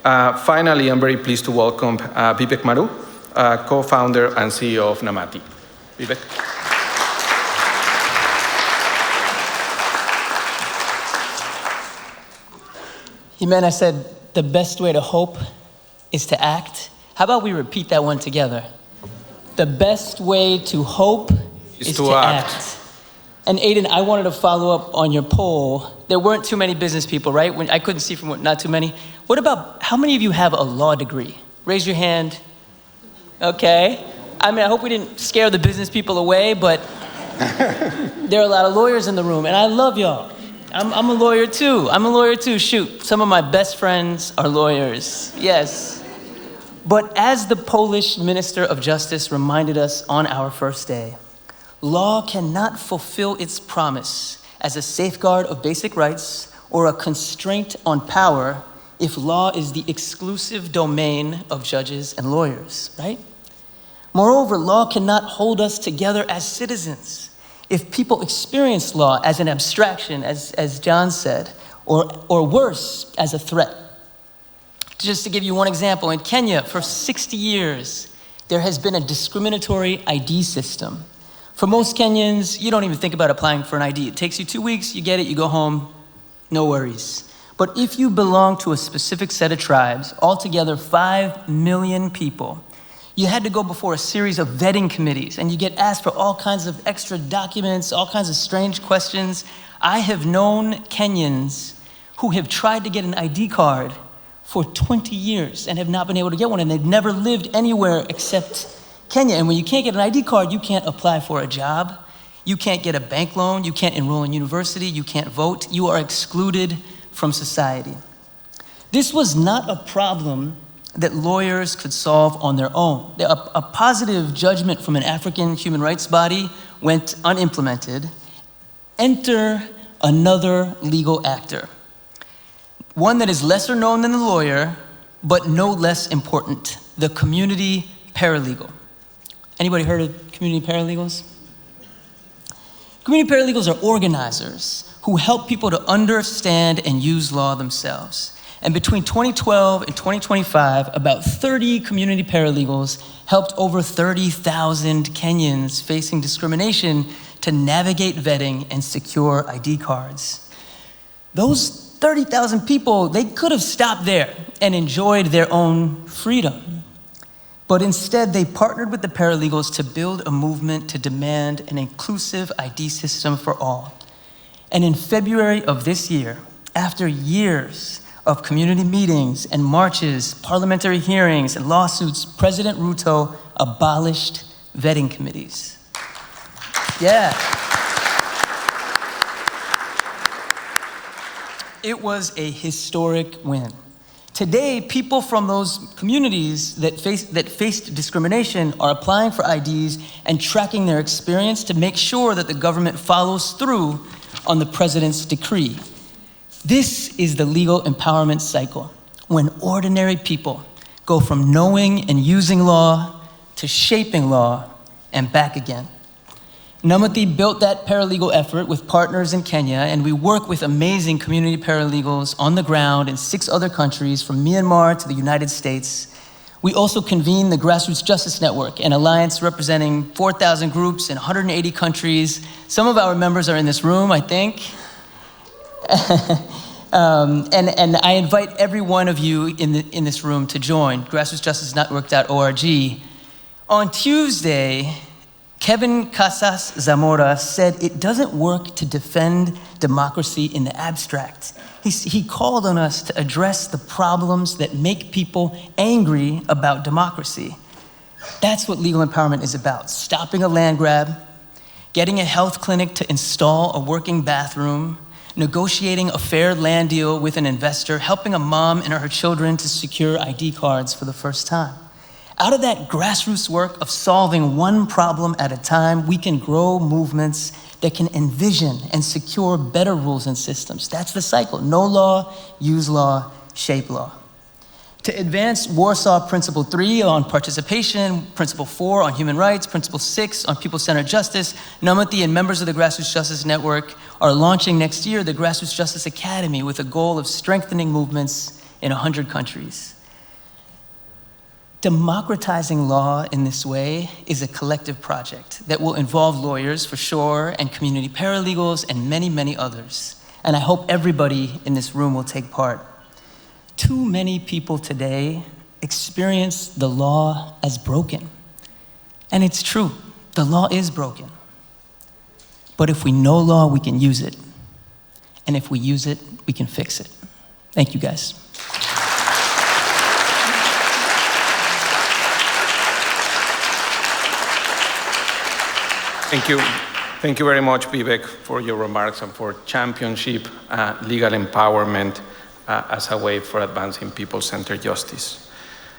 Finally, I'm very pleased to welcome Vivek Maru, co-founder and CEO of Namati. Vivek. I said the best way to hope is to act. How about we repeat that one together? The best way to hope is to act. And Aiden, I wanted to follow up on your poll. There weren't too many business people, right? I couldn't see from not too many. What about, how many of you have a law degree? Raise your hand. Okay. I hope we didn't scare the business people away, but there are a lot of lawyers in the room, and I love y'all. I'm a lawyer too. Shoot, some of my best friends are lawyers, yes. But as the Polish Minister of Justice reminded us on our first day, law cannot fulfill its promise as a safeguard of basic rights or a constraint on power if law is the exclusive domain of judges and lawyers, right? Moreover, law cannot hold us together as citizens if people experience law as an abstraction, as John said, or worse, as a threat. Just to give you one example, in Kenya, for 60 years, there has been a discriminatory ID system. For most Kenyans, you don't even think about applying for an ID. It takes you 2 weeks, you get it, you go home, no worries. But if you belong to a specific set of tribes, altogether 5 million people, you had to go before a series of vetting committees, and you get asked for all kinds of extra documents, all kinds of strange questions. I have known Kenyans who have tried to get an ID card for 20 years and have not been able to get one, and they've never lived anywhere except Kenya. And when you can't get an ID card, you can't apply for a job, you can't get a bank loan, you can't enroll in university, you can't vote, you are excluded from society. This was not a problem that lawyers could solve on their own. A positive judgment from an African human rights body went unimplemented. Enter another legal actor, one that is lesser known than the lawyer, but no less important, the community paralegal. Anybody heard of community paralegals? Community paralegals are organizers who help people to understand and use law themselves. And between 2012 and 2025, about 30 community paralegals helped over 30,000 Kenyans facing discrimination to navigate vetting and secure ID cards. Those 30,000 people, they could have stopped there and enjoyed their own freedom. But instead, they partnered with the paralegals to build a movement to demand an inclusive ID system for all. And in February of this year, after years of community meetings and marches, parliamentary hearings, and lawsuits, President Ruto abolished vetting committees. Yeah. It was a historic win. Today, people from those communities that faced discrimination are applying for IDs and tracking their experience to make sure that the government follows through on the president's decree. This is the legal empowerment cycle, when ordinary people go from knowing and using law to shaping law and back again. Namati built that paralegal effort with partners in Kenya, and we work with amazing community paralegals on the ground in 6 other countries, from Myanmar to the United States. We also convene the Grassroots Justice Network, an alliance representing 4,000 groups in 180 countries. Some of our members are in this room, I think. And I invite every one of you in this room to join grassrootsjusticenetwork.org. On Tuesday, Kevin Casas Zamora said it doesn't work to defend democracy in the abstract. He called on us to address the problems that make people angry about democracy. That's what legal empowerment is about: stopping a land grab, getting a health clinic to install a working bathroom, negotiating a fair land deal with an investor, helping a mom and her children to secure ID cards for the first time. Out of that grassroots work of solving one problem at a time, we can grow movements that can envision and secure better rules and systems. That's the cycle: know law, use law, shape law. To advance Warsaw Principle 3 on participation, Principle 4 on human rights, Principle 6 on people-centered justice, Namati and members of the Grassroots Justice Network are launching next year the Grassroots Justice Academy with a goal of strengthening movements in 100 countries. Democratizing law in this way is a collective project that will involve lawyers for sure, and community paralegals, and many, many others. And I hope everybody in this room will take part. Too many people today experience the law as broken. And it's true, the law is broken. But if we know law, we can use it. And if we use it, we can fix it. Thank you, guys. Thank you. Thank you very much, Vivek, for your remarks and for championship legal empowerment as a way for advancing people-centered justice.